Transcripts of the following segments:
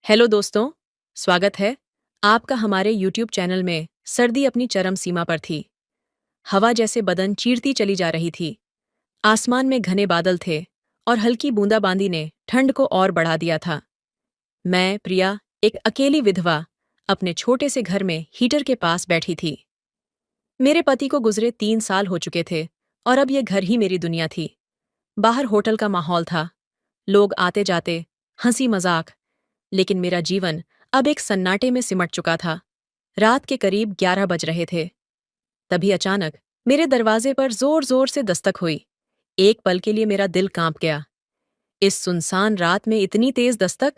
Hello दोस्तों, स्वागत है आपका हमारे YouTube चैनल में। सर्दी अपनी चरम सीमा पर थी। हवा जैसे बदन चीरती चली जा रही थी। आसमान में घने बादल थे और हल्की बूंदाबांदी ने ठंड को और बढ़ा दिया था। मैं, प्रिया, एक अकेली विधवा, अपने छोटे से घर में हीटर के पास बैठी थी। मेरे पति को गुजरे 3 साल हो चुके थे और अब यह घर ही मेरी दुनिया थी। बाहर होटल का माहौल था, लोग आते जाते, हंसी मजाक। लेकिन मेरा जीवन अब एक सन्नाटे में सिमट चुका था। रात के करीब 11 बज रहे थे। तभी अचानक मेरे दरवाजे पर जोर जोर से दस्तक हुई। एक पल के लिए मेरा दिल कांप गया। इस सुनसान रात में इतनी तेज दस्तक!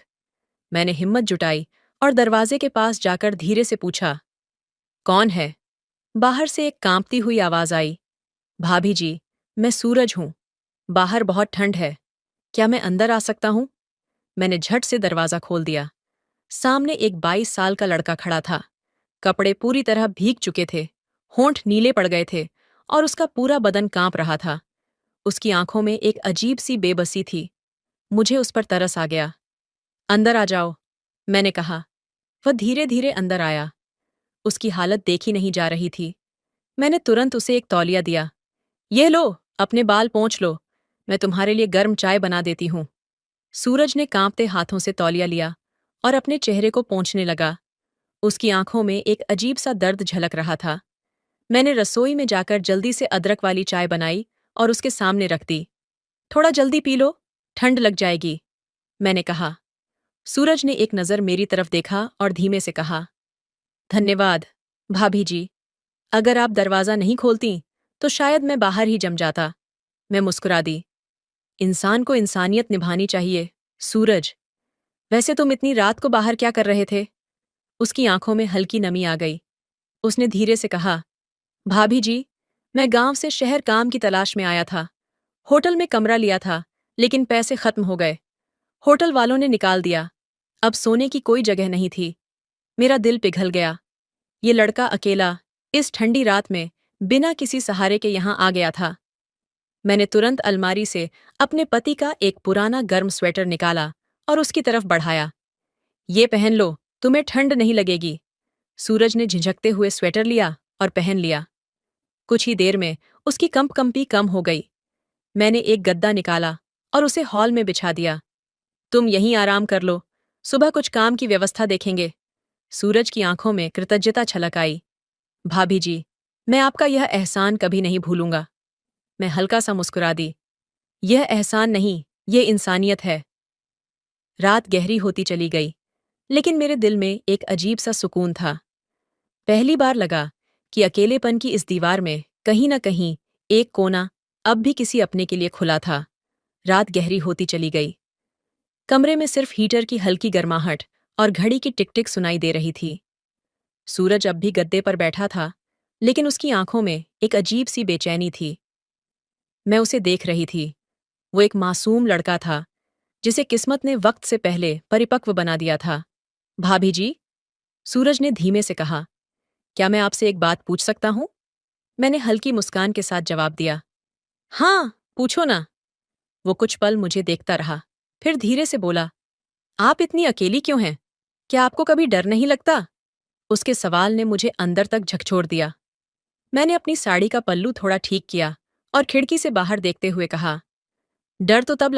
मैंने हिम्मत जुटाई और दरवाजे के पास जाकर धीरे से पूछा, कौन है? बाहर से एक कांपती हुई आवाज आई, भाभी जी, मैं सूरज हूं। बाहर बहुत ठंड है, क्या मैं अंदर आ सकता हूं? मैंने झट से दरवाजा खोल दिया। सामने एक 22 साल का लड़का खड़ा था। कपड़े पूरी तरह भीग चुके थे, होंठ नीले पड़ गए थे और उसका पूरा बदन कांप रहा था। उसकी आंखों में एक अजीब सी बेबसी थी। मुझे उस पर तरस आ गया। अंदर आ जाओ, मैंने कहा। वह धीरे धीरे अंदर आया। उसकी हालत देखी नहीं जा रही थी। मैंने तुरंत उसे एक तौलिया दिया। ये लो, अपने बाल पोंछ लो, मैं तुम्हारे लिए गर्म चाय बना देती हूँ। सूरज ने कांपते हाथों से तौलिया लिया और अपने चेहरे को पोंछने लगा। उसकी आंखों में एक अजीब सा दर्द झलक रहा था। मैंने रसोई में जाकर जल्दी से अदरक वाली चाय बनाई और उसके सामने रख दी। थोड़ा जल्दी पी लो, ठंड लग जाएगी, मैंने कहा। सूरज ने एक नज़र मेरी तरफ देखा और धीमे से कहा, धन्यवाद, भाभी जी। अगर आप दरवाज़ा नहीं खोलती, तो शायद मैं बाहर ही जम जाता। मैं मुस्कुरा दी। इंसान को इंसानियत निभानी चाहिए, सूरज। वैसे तुम इतनी रात को बाहर क्या कर रहे थे? उसकी आंखों में हल्की नमी आ गई। उसने धीरे से कहा, भाभी जी, मैं गांव से शहर काम की तलाश में आया था। होटल में कमरा लिया था, लेकिन पैसे खत्म हो गए। होटल वालों ने निकाल दिया। अब सोने की कोई जगह नहीं थी। मेरा दिल पिघल गया। ये लड़का अकेला, इस ठंडी रात में, बिना किसी सहारे के यहाँ आ गया था। मैंने तुरंत अलमारी से अपने पति का एक पुराना गर्म स्वेटर निकाला और उसकी तरफ बढ़ाया। ये पहन लो, तुम्हें ठंड नहीं लगेगी। सूरज ने झिझकते हुए स्वेटर लिया और पहन लिया। कुछ ही देर में उसकी कंपकंपी कम हो गई। मैंने एक गद्दा निकाला और उसे हॉल में बिछा दिया। तुम यहीं आराम कर लो, सुबह कुछ काम की व्यवस्था देखेंगे। सूरज की आंखों में कृतज्ञता छलक आई। भाभी जी, मैं आपका यह एहसान कभी नहीं भूलूंगा। मैं हल्का सा मुस्कुरा दी। यह एहसान नहीं, ये इंसानियत है। रात गहरी होती चली गई, लेकिन मेरे दिल में एक अजीब सा सुकून था। पहली बार लगा कि अकेलेपन की इस दीवार में कहीं न कहीं एक कोना अब भी किसी अपने के लिए खुला था। रात गहरी होती चली गई। कमरे में सिर्फ हीटर की हल्की गर्माहट और घड़ी की टिक टिक सुनाई दे रही थी। सूरज अब भी गद्दे पर बैठा था, लेकिन उसकी आंखों में एक अजीब सी बेचैनी थी। मैं उसे देख रही थी। वो एक मासूम लड़का था, जिसे किस्मत ने वक्त से पहले परिपक्व बना दिया था। भाभी जी, सूरज ने धीमे से कहा, क्या मैं आपसे एक बात पूछ सकता हूँ? मैंने हल्की मुस्कान के साथ जवाब दिया। हाँ, पूछो ना। वो कुछ पल मुझे देखता रहा, फिर धीरे से बोला, आप इतनी अकेली क्यों हैं? क्या आपको कभी डर नहीं लगता? उसके सवाल ने मुझे अंदर तक झकझोर दिया। मैंने अपनी साड़ी का पल्लू थोड़ा ठीक किया और खिड़की से बाहर देखते हुए कहा, डर तो तब